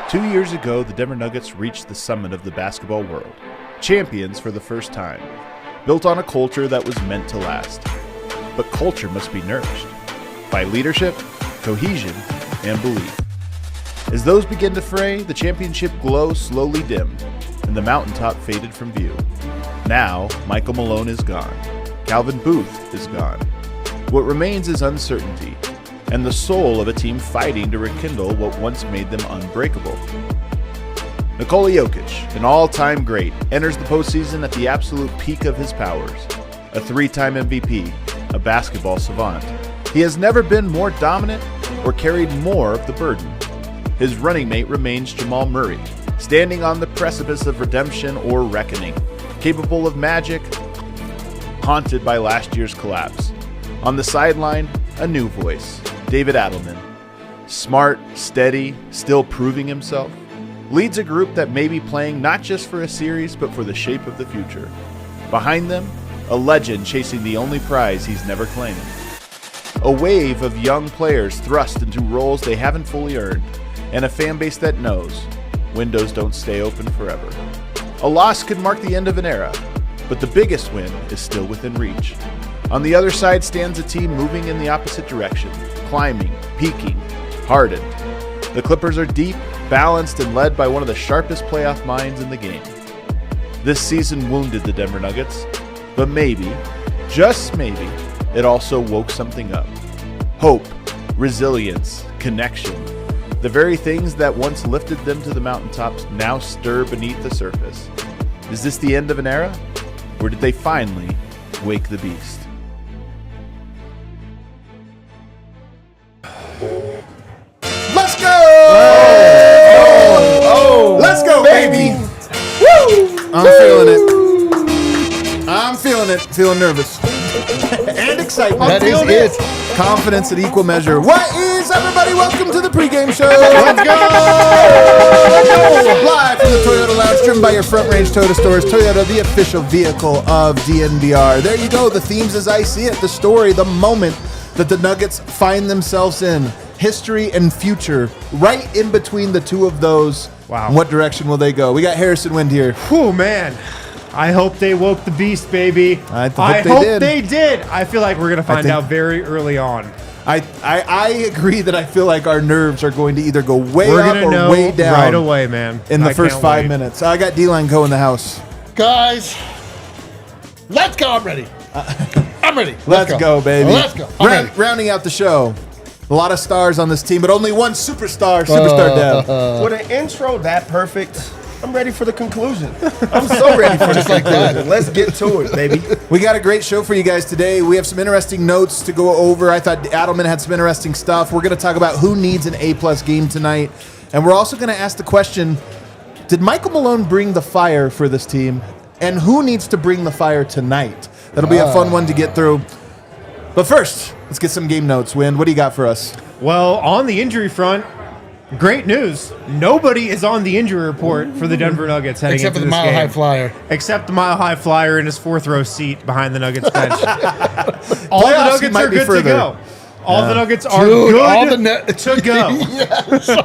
2 years ago, the Denver Nuggets reached the summit of the basketball world, champions for the first time, built on a culture that was meant to last. But culture must be nourished by leadership, cohesion, and belief. As those begin to fray, the championship glow slowly dimmed, and the mountaintop faded from view. Now, Michael Malone is gone. Calvin Booth is gone. What remains is uncertainty, and the soul of a team fighting to rekindle what once made them unbreakable. Nikola Jokic, an all-time great, enters the postseason at the absolute peak of his powers. A three-time MVP, a basketball savant, he has never been more dominant or carried more of the burden. His running mate remains Jamal Murray, standing on the precipice of redemption or reckoning, capable of magic, haunted by last year's collapse. On the sideline, a new voice, David Adelman. Smart, steady, still proving himself. Leads a group that may be playing not just for a series, but for the shape of the future. Behind them, a legend chasing the only prize he's never claimed. A wave of young players thrust into roles they haven't fully earned, and a fan base that knows windows don't stay open forever. A loss could mark the end of an era, but the biggest win is still within reach. On the other side stands a team moving in the opposite direction, climbing, peaking, hardened. The Clippers are deep, balanced, and led by one of the sharpest playoff minds in the game. This season wounded the Denver Nuggets, but maybe, just maybe, it also woke something up. Hope, resilience, connection. The very things that once lifted them to the mountaintops now stir beneath the surface. Is this the end of an era? Or did they finally wake the beast? Let's go! Oh! Let's go, baby! Woo! I'm feeling it. Feeling nervous. And excitement. That is it. Confidence at equal measure. What is, everybody? Welcome to the pregame show. Let's go! Live from the Toyota Lounge, driven by your Front Range Toyota stores. Toyota, the official vehicle of DNVR. There you go. The themes as I see it. The story, the moment that the Nuggets find themselves in. History and future, right in between the two of those. Wow. What direction will they go? We got Harrison Wind here. Whew, man. I hope they woke the beast, baby. I hope they did. I feel like we're going to find out very early on. I agree that I feel like our nerves are going to either go way We're up gonna or know way down right away, man. in the I first can't 5 wait. minutes. I got D-Line Co in the house. Guys, let's go. I'm ready. I'm ready. Let's go, baby. Let's go. I'm ready. Rounding out the show. A lot of stars on this team, but only one superstar Dev. With an intro that perfect, I'm ready for the conclusion. I'm so ready for Just the like conclusion. that. Let's get to it, baby. We got a great show for you guys today. We have some interesting notes to go over. I thought Adelman had some interesting stuff. We're going to talk about who needs an A-plus game tonight. And we're also going to ask the question, did Michael Malone bring the fire for this team? And who needs to bring the fire tonight? That'll be a fun one to get through. But first, let's get some game notes. Wind, what do you got for us? Well, on the injury front, great news. Nobody is on the injury report for the Denver Nuggets heading Except for into the this Mile High game. Flyer. Except the Mile High Flyer in his fourth row seat behind the Nuggets bench. All the Playoffs, he Nuggets might are be good further. to go. All the Nuggets are Dude, good all the to go. Yeah, so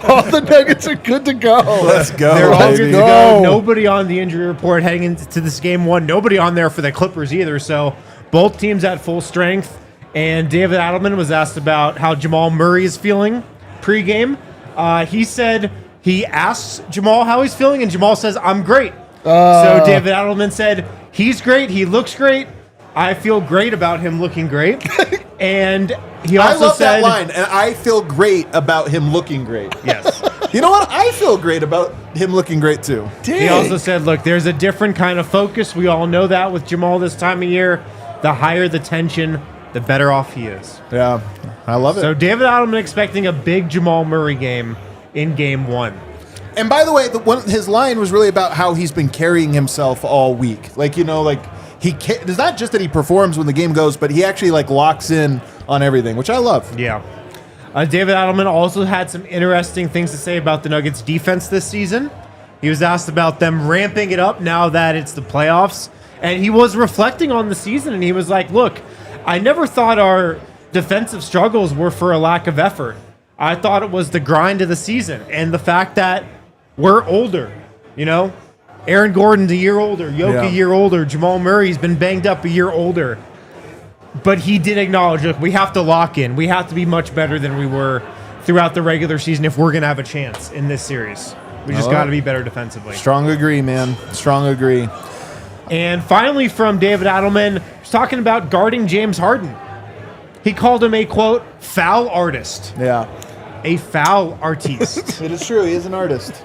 all the Nuggets are good to go. Let's go, They're all baby. good to go. Nobody on the injury report heading into this game one. Nobody on there for the Clippers either. So both teams at full strength. And David Adelman was asked about how Jamal Murray is feeling pregame. He said he asks Jamal how he's feeling, and Jamal says, "I'm great." So David Adelman said, "He's great. He looks great. I feel great about him looking great." And he I also love said, that line, and I feel great about him looking great. "Yes." You know what? I feel great about him looking great, too. He also said, "Look, there's a different kind of focus. We all know that with Jamal this time of year. The higher the tension, the better off he is. Yeah, I love it. So David Adelman expecting a big Jamal Murray game in Game 1. And by the way, his line was really about how he's been carrying himself all week. Like, it's not just that he performs when the game goes, but he actually locks in on everything, which I love. Yeah. David Adelman also had some interesting things to say about the Nuggets defense this season. He was asked about them ramping it up now that it's the playoffs. And he was reflecting on the season, and he was like, look, I never thought our defensive struggles were for a lack of effort. I thought it was the grind of the season and the fact that we're older, Aaron Gordon's a year older, Jokic a year older, Jamal Murray's been banged up a year older. But he did acknowledge, look, we have to lock in. We have to be much better than we were throughout the regular season if we're going to have a chance in this series. We just got to be better defensively. Strong agree, man. Strong agree. And finally from David Adelman, he's talking about guarding James Harden. He called him a, quote, foul artist. Yeah. A foul artiste. It is true. He is an artist.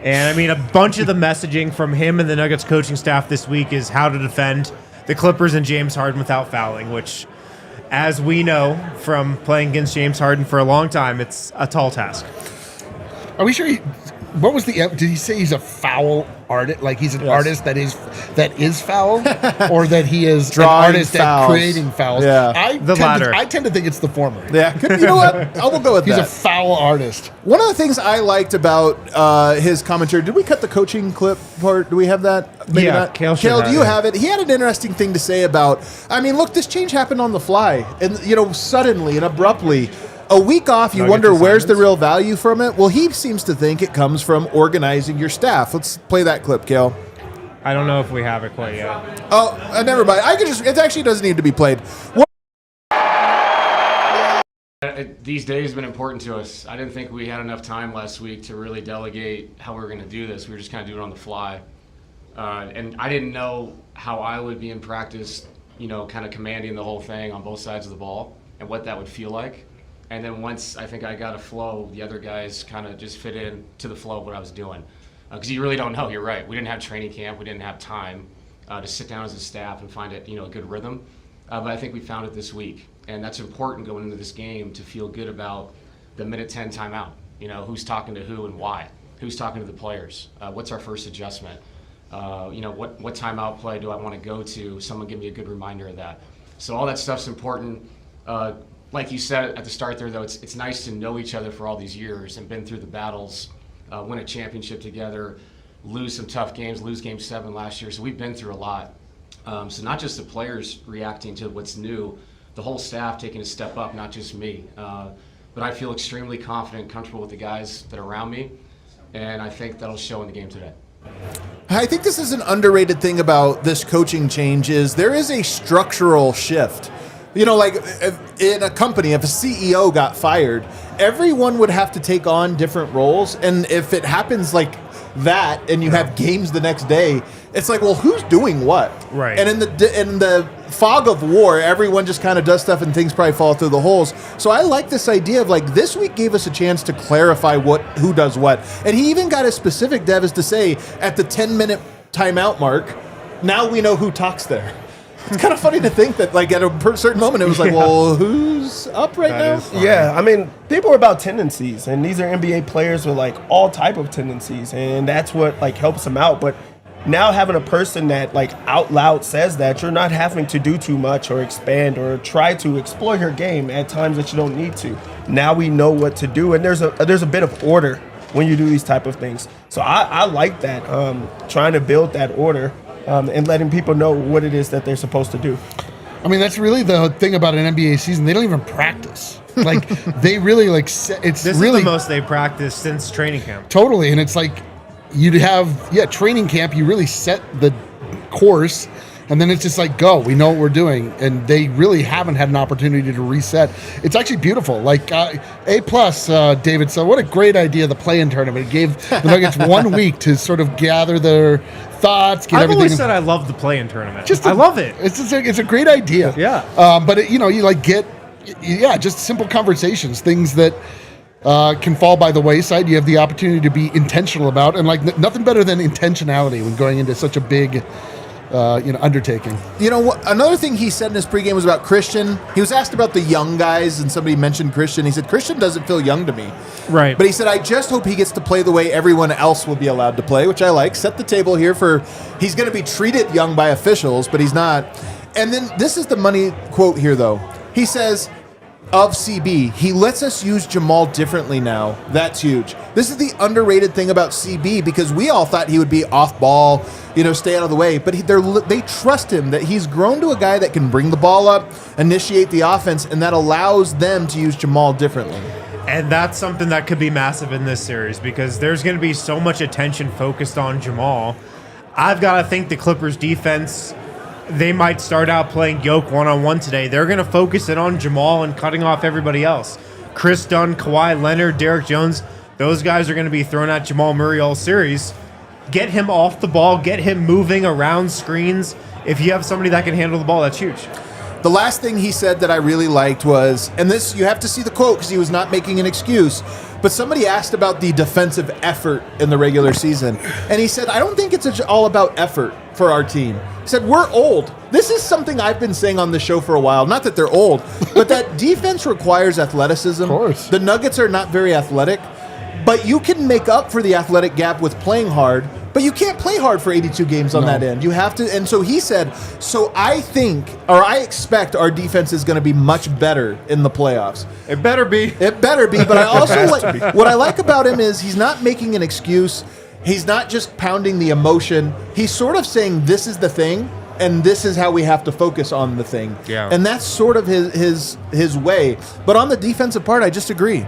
And, a bunch of the messaging from him and the Nuggets coaching staff this week is how to defend the Clippers and James Harden without fouling, which, as we know from playing against James Harden for a long time, it's a tall task. Are we sure what was did he say he's a foul artist? Like he's an artist that is foul? Or that he is an artist fouls. at creating fouls? Yeah. I tend to think it's the former. Yeah. You know what? I will go with He's that. a foul artist. One of the things I liked about his commentary, did we cut the coaching clip part? Do we have that? Maybe Yeah, not. Kale do you have it? He had an interesting thing to say about, look, this change happened on the fly. And, suddenly and abruptly. A week off, you Nuggets wonder where's the assignments? real value from it? Well, he seems to think it comes from organizing your staff. Let's play that clip, Kale. I don't know if we have it quite yet. Oh, never mind. It actually doesn't need to be played. These days have been important to us. I didn't think we had enough time last week to really delegate how we were going to do this. We were just kind of doing it on the fly. And I didn't know how I would be in practice, kind of commanding the whole thing on both sides of the ball and what that would feel like. And then once I think I got a flow, the other guys kind of just fit in to the flow of what I was doing. Because you really don't know, you're right. We didn't have training camp. We didn't have time to sit down as a staff and find it, a good rhythm. But I think we found it this week. And that's important going into this game to feel good about the minute 10 timeout. Who's talking to who and why? Who's talking to the players? What's our first adjustment? What timeout play do I want to go to? Someone give me a good reminder of that. So all that stuff's important. Like you said at the start there, though, it's nice to know each other for all these years and been through the battles, win a championship together, lose some tough games, lose Game 7 last year. So we've been through a lot. So not just the players reacting to what's new, the whole staff taking a step up, not just me. But I feel extremely confident and comfortable with the guys that are around me, and I think that'll show in the game today. I think this is an underrated thing about this coaching change is there is a structural shift. Like in a company, if a CEO got fired, everyone would have to take on different roles. And if it happens like that and you have games the next day, it's like, well, who's doing what? Right. And in the fog of war, everyone just kind of does stuff and things probably fall through the holes. So I like this idea of this week gave us a chance to clarify who does what. And he even got as specific, Dev, as to say at the 10-minute timeout mark, now we know who talks there. It's kind of funny to think that, at a certain moment, it was well, who's up right now? Yeah, people are about tendencies, and these are NBA players with, all type of tendencies, and that's what, helps them out. But now having a person that, out loud says that, you're not having to do too much or expand or try to exploit your game at times that you don't need to. Now we know what to do, and there's a bit of order when you do these type of things. So I like that, trying to build that order. And letting people know what it is that they're supposed to do. That's really the thing about an NBA season. They don't even practice. They really it's This really is the most they've practiced since training camp. totally. And it's you'd have training camp. You really set the course, and then it's just go. We know what we're doing, and they really haven't had an opportunity to reset. It's actually beautiful. A+, David. So what a great idea, the play-in tournament. It gave the Nuggets 1 week to sort of gather their thoughts. I've always said I love the play-in tournament. I love it. It's a great idea. Yeah. But you get just simple conversations, things that can fall by the wayside. You have the opportunity to be intentional about, and nothing better than intentionality when going into such a big undertaking. You know what? Another thing he said in his pregame was about Christian. He was asked about the young guys, and somebody mentioned Christian. He said, Christian doesn't feel young to me. Right. But he said, I just hope he gets to play the way everyone else will be allowed to play, which I like. Set the table here for he's going to be treated young by officials, but he's not. And then this is the money quote here, though. He says, of CB, he lets us use Jamal differently now. That's huge. This is the underrated thing about CB because we all thought he would be off ball, stay out of the way. But they trust him that he's grown to a guy that can bring the ball up, initiate the offense, and that allows them to use Jamal differently. And that's something that could be massive in this series because there's going to be so much attention focused on Jamal. I've got to think the Clippers defense, they might start out playing Yoke one-on-one today. They're going to focus it on Jamal and cutting off everybody else. Chris Dunn, Kawhi Leonard, Derek Jones, those guys are going to be throwing at Jamal Murray all series. Get him off the ball, get him moving around screens. If you have somebody that can handle the ball, that's huge. The last thing he said that I really liked was, and this, you have to see the quote because he was not making an excuse, but somebody asked about the defensive effort in the regular season. And he said, I don't think it's all about effort for our team. He said, we're old. This is something I've been saying on the show for a while. Not that they're old, but that defense requires athleticism. Of course. The Nuggets are not very athletic, but you can make up for the athletic gap with playing hard. But you can't play hard for 82 games on that end. You have to, and so he said, so I think, or I expect our defense is going to be much better in the playoffs. It better be. It better be, but I also like, what I like about him is he's not making an excuse. He's not just pounding the emotion. He's sort of saying this is the thing, and this is how we have to focus on the thing. Yeah. And that's sort of his way. But on the defensive part, I just agree.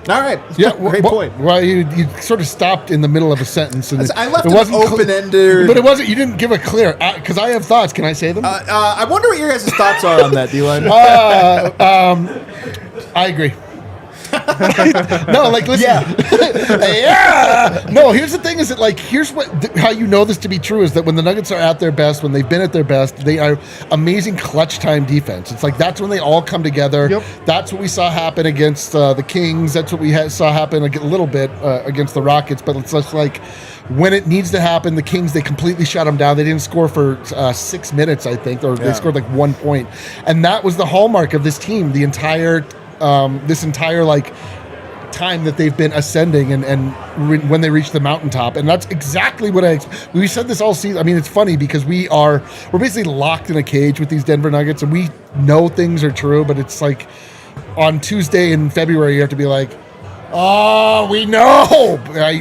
All right. Yeah, Great point. Well, you sort of stopped in the middle of a sentence, and I left it it wasn't open-ended. but it wasn't. You didn't give a clear because I have thoughts. Can I say them? I wonder what your guys' thoughts are on that, D-Line. I agree. No, like listen. Yeah. No, here's the thing: is that like here's how you know this to be true is that when the Nuggets are at their best, when they've been at their best, they are amazing clutch time defense. It's like that's when they all come together. Yep. That's what we saw happen against the Kings. That's what we saw happen a little bit against the Rockets. But it's just like when it needs to happen, the Kings they completely shut them down. They didn't score for 6 minutes, I think, or they scored like 1 point, and that was the hallmark of this team. The entire this entire like time that they've been ascending and when they reach the mountaintop, and that's exactly what we said this all season. I mean, it's funny because we're basically locked in a cage with these Denver Nuggets, and we know things are true, but it's like on Tuesday in February you have to be like, oh, we know,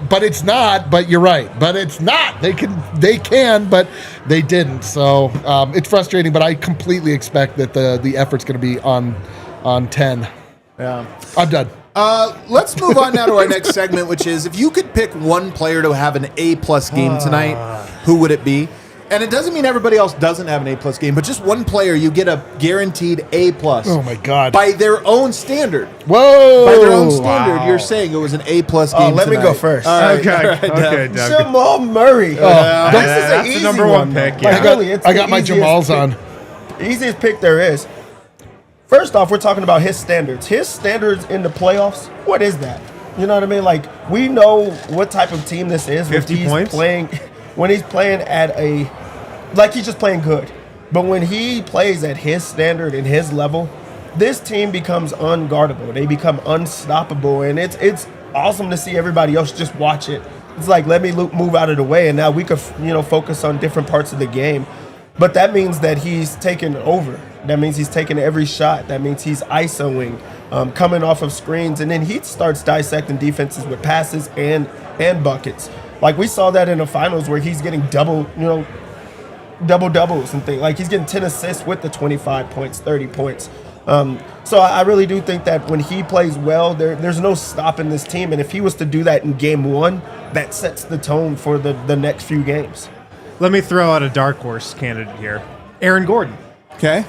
but it's not. But you're right, but it's not. They can, but they didn't. So it's frustrating, but I completely expect that the effort's going to be on 10. Yeah. I'm done. Let's move on now to our next segment, which is if you could pick one player to have an A-plus game tonight, who would it be? And it doesn't mean everybody else doesn't have an A-plus game, but just one player, you get a guaranteed A-plus. Oh, my God. By their own standard. Whoa. By their own standard, you're saying it was an A-plus game let me tonight. go first. All right. Okay. All right, Okay, Doug. Doug. Jamal Murray. Oh, that's the number one pick. Yeah. It's I the got my easiest Jamals pick. on. Easiest pick there is. First off, we're talking about his standards. His standards in the playoffs, what is that? You know what I mean? Like, we know what type of team this is 50 points? when he's playing at like he's just playing good. But when he plays at his standard and his level, this team becomes unguardable. They become unstoppable, and it's awesome to see everybody else just watch it. It's like, let me move out of the way, and now we could focus on different parts of the game. But that means that he's taking over. That means he's taking every shot. That means he's ISOing, coming off of screens, and then he starts dissecting defenses with passes and buckets. Like we saw that in the finals where he's getting double doubles and things. Like he's getting 10 assists with the 25 points, 30 points. So I really do think that when he plays well, there's no stopping this team. And if he was to do that in game one, that sets the tone for the next few games. Let me throw out a dark horse candidate here. Aaron Gordon. Okay.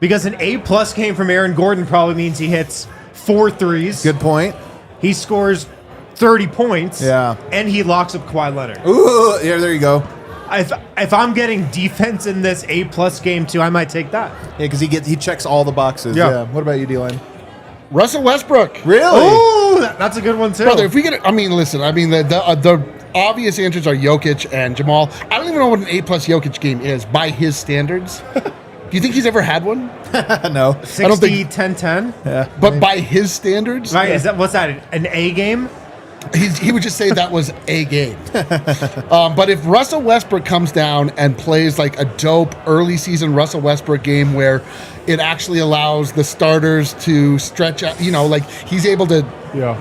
Because an A-plus game from Aaron Gordon probably means he hits 4 threes. Good point. He scores 30 points. Yeah. And he locks up Kawhi Leonard. Ooh, yeah, there you go. If I'm getting defense in this A-plus game too, I might take that. Yeah, because he checks all the boxes. Yeah. Yeah. What about you, D-Line? Russell Westbrook. Really? Oh, that's a good one too. Brother, if we get, I mean, listen, I mean, the obvious answers are Jokic and Jamal. I don't even know what an A-plus Jokic game is by his standards. Do you think he's ever had one? No. 60, 10-10? Yeah. But by his standards? Right, what's that, an A game? He would just say that was a game. But if Russell Westbrook comes down and plays like a dope early season Russell Westbrook game where it actually allows the starters to stretch out, like he's able to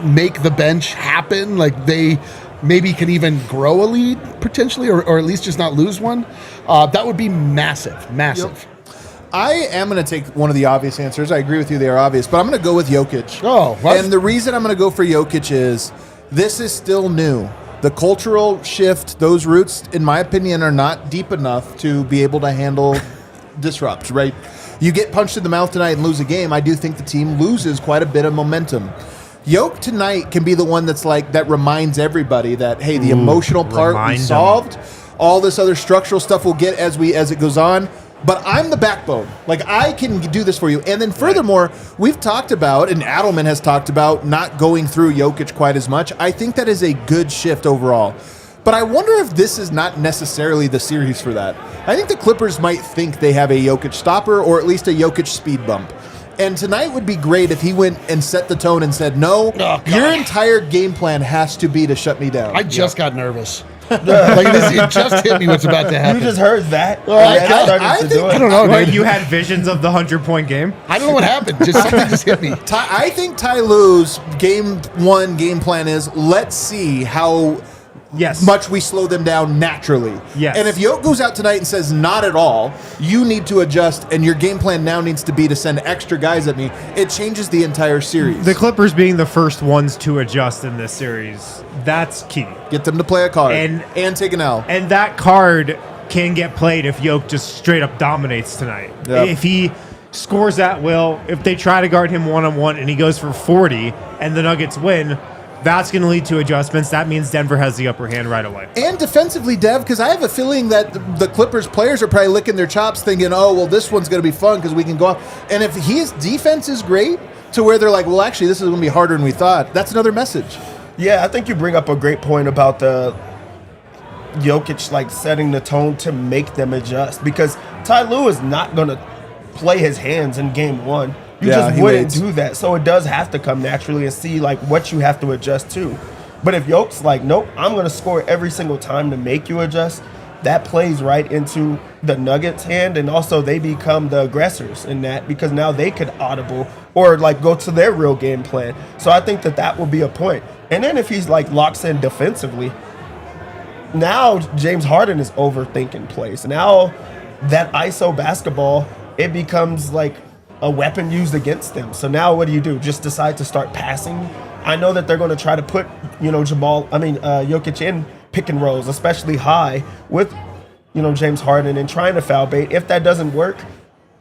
make the bench happen, like they maybe can even grow a lead potentially, or at least just not lose one, that would be massive. Yep. I am going to take one of the obvious answers. I agree with you, they are obvious, but I'm going to go with Jokic. Oh, what? And the reason I'm going to go for Jokic is this is still new. The cultural shift, those roots, in my opinion, are not deep enough to be able to handle disrupt, right? You get punched in the mouth tonight and lose a game, I do think the team loses quite a bit of momentum. Yoke tonight can be the one that's like, that reminds everybody that, hey, the emotional part we solved. All this other structural stuff we'll get as it goes on. But I'm the backbone. Like, I can do this for you. And then furthermore, we've talked about, and Adelman has talked about, not going through Jokic quite as much. I think that is a good shift overall. But I wonder if this is not necessarily the series for that. I think the Clippers might think they have a Jokic stopper or at least a Jokic speed bump. And tonight would be great if he went and set the tone and said, no, your entire game plan has to be to shut me down. I just got nervous. It just hit me what's about to happen. You just heard that. I don't know, What, dude. you had visions of the 100-point game? I don't know what happened. Just something just hit me. I think Ty Lue's game plan is, let's see how much we slow them down naturally. Yes. And if Yoke goes out tonight and says not at all, you need to adjust, and your game plan now needs to be to send extra guys at me. It changes the entire series. The Clippers being the first ones to adjust in this series, that's key. Get them to play a card and take an L. And that card can get played if Yoke just straight up dominates tonight. Yep. If he scores at will, if they try to guard him one-on-one and he goes for 40 and the Nuggets win, that's going to lead to adjustments. That means Denver has the upper hand right away. And defensively, Dev, because I have a feeling that the Clippers players are probably licking their chops thinking, oh, well, this one's going to be fun because we can go off. And if his defense is great to where they're like, well, actually, this is going to be harder than we thought, that's another message. Yeah, I think you bring up a great point about the Jokic like setting the tone to make them adjust, because Ty Lue is not going to play his hands in game one. You just wouldn't do that. So it does have to come naturally and see like what you have to adjust to. But if Yoke's like, nope, I'm going to score every single time to make you adjust, that plays right into the Nuggets' hand, and also they become the aggressors in that, because now they could audible or like go to their real game plan. So I think that will be a point. And then if he's like locks in defensively, now James Harden is overthinking plays. Now that ISO basketball, it becomes like a weapon used against them. So now what do? Just decide to start passing? I know that they're going to try to put, Jokic in pick and rolls, especially high with, James Harden, and trying to foul bait. If that doesn't work,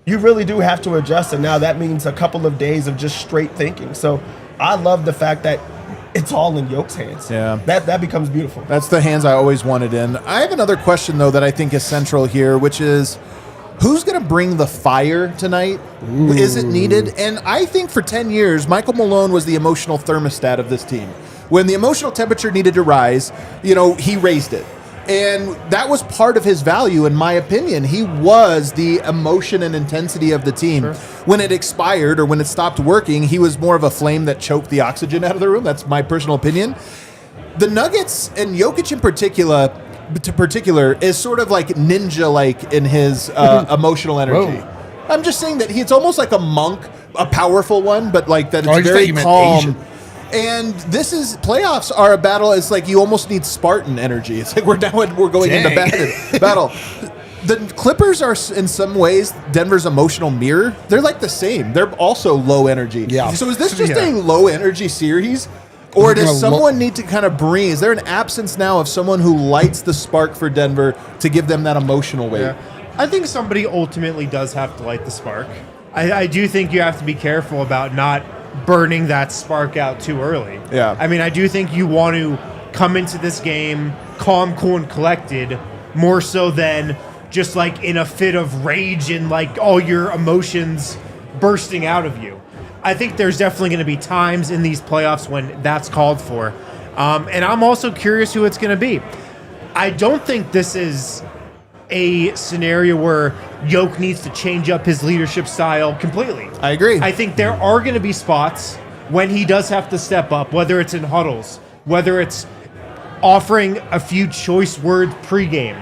you really do have to adjust. And now that means a couple of days of just straight thinking. So I love the fact that it's all in Yoke's hands. Yeah. That becomes beautiful. That's the hands I always wanted in. I have another question, though, that I think is central here, which is, who's going to bring the fire tonight? Ooh. Is it needed? And I think for 10 years, Michael Malone was the emotional thermostat of this team. When the emotional temperature needed to rise, he raised it. And that was part of his value, in my opinion. He was the emotion and intensity of the team. Sure. When it expired or when it stopped working, he was more of a flame that choked the oxygen out of the room. That's my personal opinion. The Nuggets, and Jokic in particular, is sort of like ninja-like in his emotional energy. Whoa. I'm just saying that it's almost like a monk, a powerful one, but like that it's very calm. And playoffs are a battle. It's like you almost need Spartan energy. It's like we're going into battle. The Clippers are in some ways Denver's emotional mirror. They're like the same. They're also low energy. Yeah. So is this just a low energy series? Or does someone need to kind of bring? Is there an absence now of someone who lights the spark for Denver to give them that emotional weight? Yeah. I think somebody ultimately does have to light the spark. I do think you have to be careful about not burning that spark out too early. Yeah. I mean, I do think you want to come into this game calm, cool, and collected, more so than just like in a fit of rage and like all your emotions bursting out of you. I think there's definitely going to be times in these playoffs when that's called for. And I'm also curious who it's going to be. I don't think this is a scenario where Jokic needs to change up his leadership style completely. I agree. I think there are going to be spots when he does have to step up, whether it's in huddles, whether it's offering a few choice words pregame,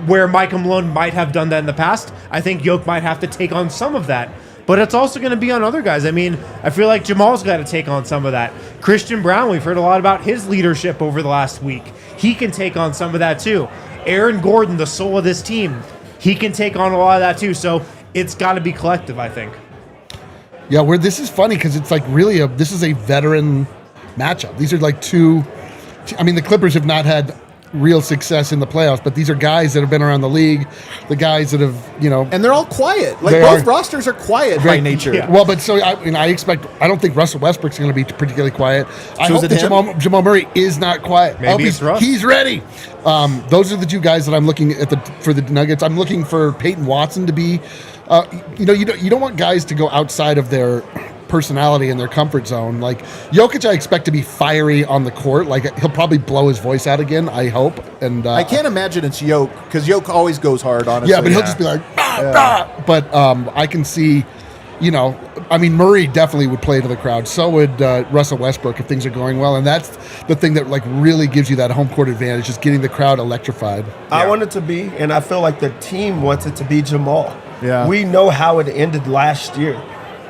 where Michael Malone might have done that in the past. I think Jokic might have to take on some of that. But it's also going to be on other guys. I mean, I feel like Jamal's got to take on some of that. Christian Brown, we've heard a lot about his leadership over the last week. He can take on some of that too. Aaron Gordon, the soul of this team, he can take on a lot of that too. So it's got to be collective, I think. Yeah, where this is funny because it's like really this is a veteran matchup. These are like the Clippers have not had real success in the playoffs, but these are guys that have been around the league, the guys that have, and they're all quiet. Like both rosters are quiet by nature. Yeah. Well, but so I don't think Russell Westbrook's going to be particularly quiet. I So is hope it that Jamal Murray is not quiet. Maybe it's Russ. He's ready. Those are the two guys that I'm looking at for the Nuggets. I'm looking for Peyton Watson to be, you don't want guys to go outside of their personality and their comfort zone. Like Jokic, I expect to be fiery on the court. Like he'll probably blow his voice out again, I hope. And I can't imagine it's Jokic because Jokic always goes hard, honestly. Yeah, but he'll just be like, But I can see, Murray definitely would play to the crowd. So would Russell Westbrook if things are going well. And that's the thing that like really gives you that home court advantage, just getting the crowd electrified. I want it to be, and I feel like the team wants it to be Jamal. Yeah. We know how it ended last year.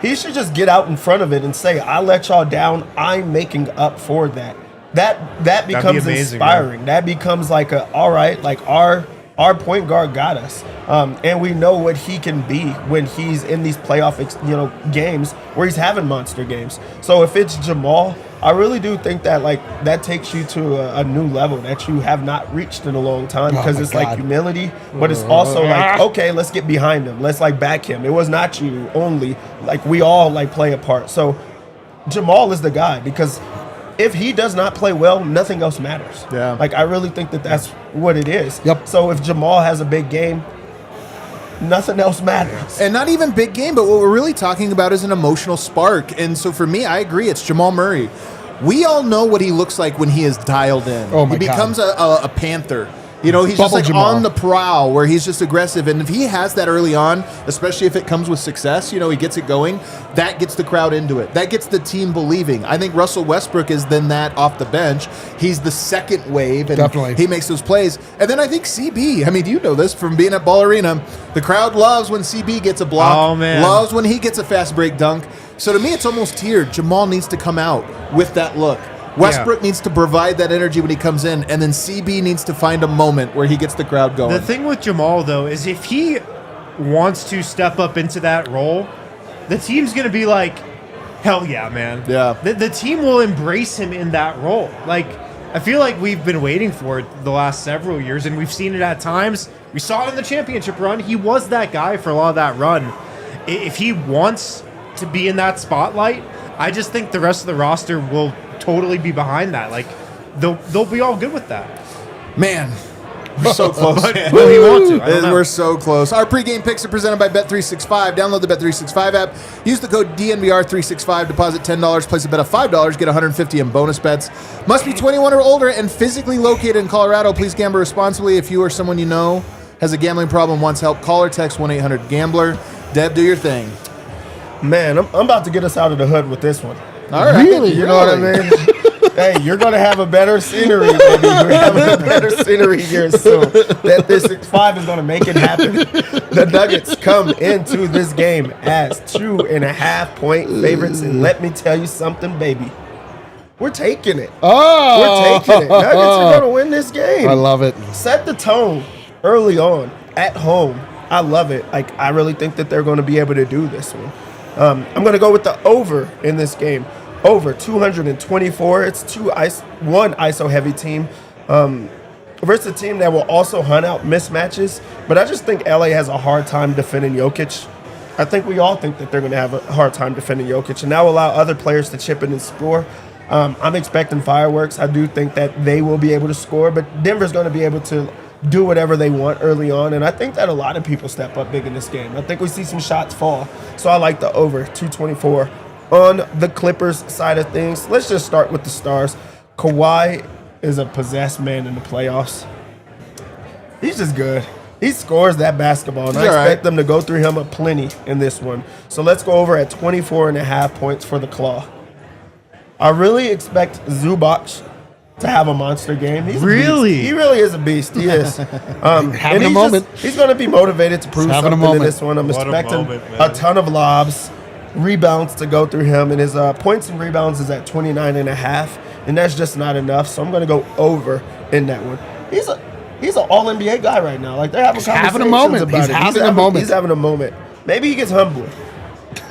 He should just get out in front of it and say, I let y'all down. I'm making up for that. That becomes amazing, inspiring. man. That becomes like all right, like our point guard got us. And we know what he can be when he's in these playoff games where he's having monster games. So if it's Jamal, I really do think that that takes you to a new level that you have not reached in a long time because it's like humility, but it's also like, okay, let's get behind him. Let's back him. It was not you only. We all play a part. So Jamal is the guy because if he does not play well, nothing else matters. Yeah. I really think that's what it is. Yep. So if Jamal has a big game, nothing else matters. And not even big game, but what we're really talking about is an emotional spark. And so for me, I agree. It's Jamal Murray. We all know what he looks like when he is dialed in. Oh, my he becomes God. a panther. He's just Bubble Jamal. on the prowl where he's just aggressive. And if he has that early on, especially if it comes with success, he gets it going, that gets the crowd into it. That gets the team believing. I think Russell Westbrook is then that off the bench. He's the second wave, and Definitely. he makes those plays. And then I think CB, you know this from being at Ball Arena, the crowd loves when CB gets a block, Oh, man. loves when he gets a fast break dunk. So to me, it's almost tiered. Jamal needs to come out with that look. Westbrook needs to provide that energy when he comes in, and then CB needs to find a moment where he gets the crowd going. The thing with Jamal, though, is if he wants to step up into that role, the team's going to be like, hell yeah, man. Yeah. The team will embrace him in that role. I feel like we've been waiting for it the last several years, and we've seen it at times. We saw it in the championship run. He was that guy for a lot of that run. If he wants to be in that spotlight, I just think the rest of the roster will totally be behind that. They'll be all good with that. Man, we're so close. Will he want to? I don't know. We're so close. Our pregame picks are presented by Bet365. Download the Bet365 app. Use the code DNVR365. Deposit $10. Place a bet of $5. Get $150 in bonus bets. Must be 21 or older and physically located in Colorado. Please gamble responsibly. If you or someone you know has a gambling problem, wants help, call or text 1-800-GAMBLER. Deb, do your thing. Man, I'm about to get us out of the hood with this one. All right. You know what I mean? Hey, you're going to have a better scenery, baby. You're having a better scenery here soon. That this 6-5 is going to make it happen. The Nuggets come into this game as 2.5-point favorites. And let me tell you something, baby. We're taking it. We're taking it. Nuggets are going to win this game. I love it. Set the tone early on at home. I love it. I really think that they're going to be able to do this one. I'm going to go with the over in this game. Over 224. It's one ISO heavy team versus a team that will also hunt out mismatches. But I just think LA has a hard time defending Jokic. I think we all think that they're going to have a hard time defending Jokic, and that will allow other players to chip in and score. I'm expecting fireworks. I do think that they will be able to score, but Denver's going to be able to do whatever they want early on, and I think that a lot of people step up big in this game. I think we see some shots fall, so I like the over 224. On the Clippers side of things, let's just start with the stars. Kawhi is a possessed man in the playoffs. He's just good. He scores that basketball, and I expect them to go through him a plenty in this one. So let's go over at 24.5 points for the Claw. I really expect Zubac to have a monster game. He's Really? a beast. He really is a beast. He is. Having a moment. He's going to be motivated to prove something in this one. I'm expecting a ton of lobs, rebounds to go through him, and his points and rebounds is at 29.5, and that's just not enough. So I'm going to go over in that one. He's an all-NBA guy right now. Like, they're having conversations having a moment. about He's it. having a moment. He's having a moment. Maybe he gets humbled.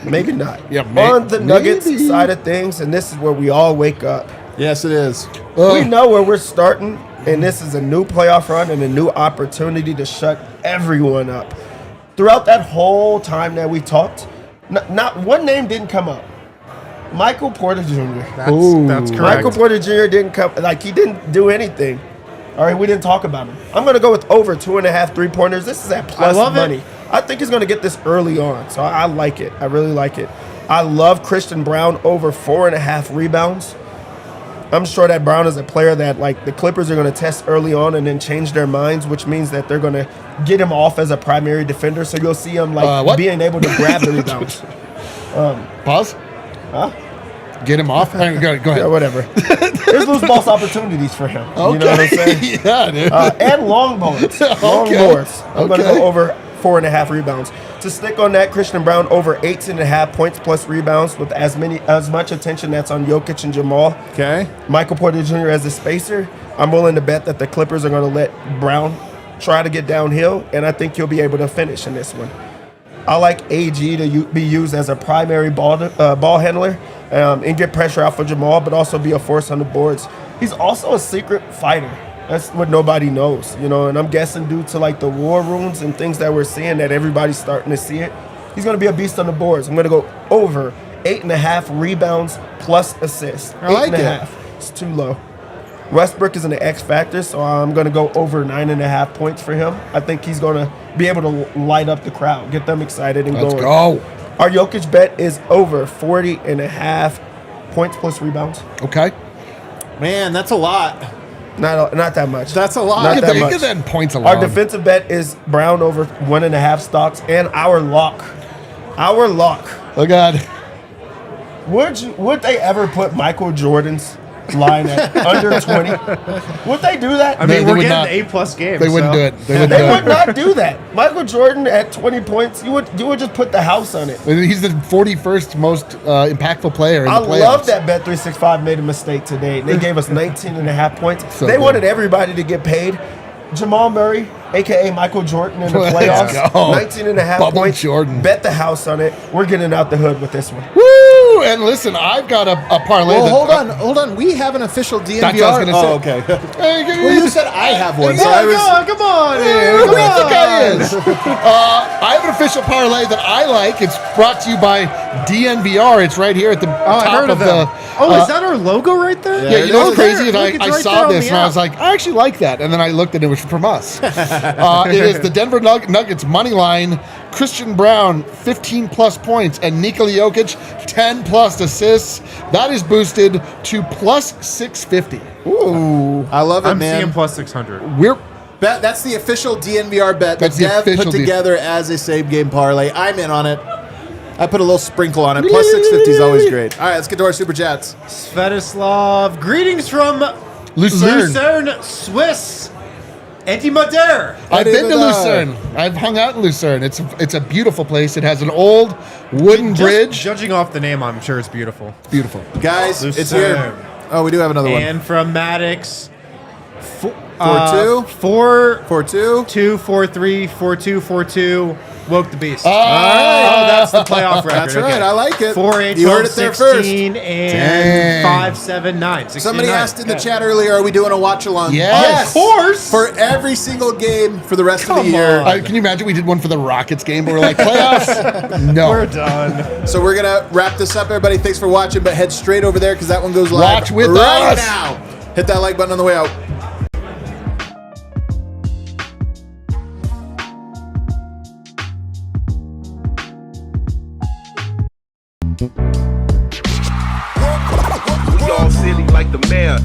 Maybe not. Yeah, On the Nuggets maybe. side of things, and this is where we all wake up. Yes, it is. We know where we're starting, and this is a new playoff run and a new opportunity to shut everyone up. Throughout that whole time that we talked, not one name didn't come up. Michael Porter Jr. That's correct. Michael Porter Jr. didn't come, he didn't do anything. All right, we didn't talk about him. I'm going to go with over 2.5 3-pointers. This is at plus money. I think he's going to get this early on, so I like it. I really like it. I love Christian Brown over 4.5 rebounds. I'm sure that Brown is a player that, like, the Clippers are going to test early on and then change their minds, which means that they're going to get him off as a primary defender. So you'll see him, being able to grab the rebounds. Pause. Huh? Get him off. Go ahead. Yeah, whatever. There's loose balls opportunities for him. Okay. You know what I'm saying? Yeah, dude. And long boards. Long boards. I'm going to go over 4.5 rebounds. To stick on that, Christian Brown over 18.5 points plus rebounds with as much attention that's on Jokic and Jamal. Okay. Michael Porter Jr. as a spacer. I'm willing to bet that the Clippers are going to let Brown try to get downhill, and I think he'll be able to finish in this one. I like AG to be used as a primary ball handler and get pressure out for Jamal, but also be a force on the boards. He's also a secret fighter. That's what nobody knows, and I'm guessing due to like the war rooms and things that we're seeing that everybody's starting to see it, he's going to be a beast on the boards. I'm going to go over 8.5 rebounds plus assists. I like 8.5. It's too low. Westbrook is an X factor, so I'm going to go over 9.5 points for him. I think he's going to be able to light up the crowd, get them excited and Let's going. go. Our Jokic bet is over 40.5 points plus rebounds. Okay. Man, that's a lot. Not that much. That's a lot. Not that Think much. of that in points alone. Our defensive bet is Brown over 1.5 stocks, and our lock. Oh, God. Would they ever put Michael Jordan's line at under 20? Would they do that? I mean, They we're would getting not. the A+ games. They wouldn't so. do it. They wouldn't They do would it. not do that. Michael Jordan at 20 points, you would just put the house on it. He's the 41st most impactful player in I the playoffs. love that Bet365 made a mistake today. They gave us 19.5 points. So they good. wanted everybody to get paid. Jamal Murray, a.k.a. Michael Jordan in the Let's playoffs, go. 19.5 Bubble points. Jordan. Bet the house on it. We're getting out the hood with this one. Woo! And listen, I've got a parlay. Well, that, hold on. We have an official DNVR. That's what I was gonna say. Oh, okay. Hey, Well, you said I have one, so Yeah, I was. Come on, Who do you think I is? I have an official parlay that I like. It's brought to you by DNVR. It's right here at the I top heard of the. them. Is that our logo right there? Yeah, you know what's crazy? Look, I it's right saw there on this the and I app. was like, I actually like that. And then I looked and it was from us. It is the Denver Nuggets money line. Christian Brown, 15 plus points, and Nikola Jokic, 10 plus assists. That is boosted to plus 650. Ooh, I love it, I'm man. seeing plus 600. We're That's the official DNVR bet that That's the Dev put official together as a same game parlay. I'm in on it. I put a little sprinkle on it. Plus 650 is always great. All right, let's get to our super chats. Svetislav, greetings from Lucerne. Swiss. Antimater. I've been to even, Lucerne. I've hung out in Lucerne. It's a beautiful place. It has an old wooden bridge. Judging off the name, I'm sure it's beautiful. Beautiful. Guys, it's Lucerne. here. Oh, we do have another one. And from Maddox, 4-2. 4-2, 4-2. 4-3, 4-2, 4-2. Woke the beast. All right. Oh, that's the playoff record. That's right. Okay. I like it. 4-8, You heard 12, it there 16, first. and 5-7, 9. Somebody asked in the chat earlier, are we doing a watch along? Yes. Of course. For every single game for the rest of the Come year. on. Can you imagine we did one for the Rockets game, but we're like, playoffs? No. We're done. So we're going to wrap this up, everybody. Thanks for watching, but head straight over there because that one goes live Watch with right us. now. Hit that like button on the way out. all city like the mayor.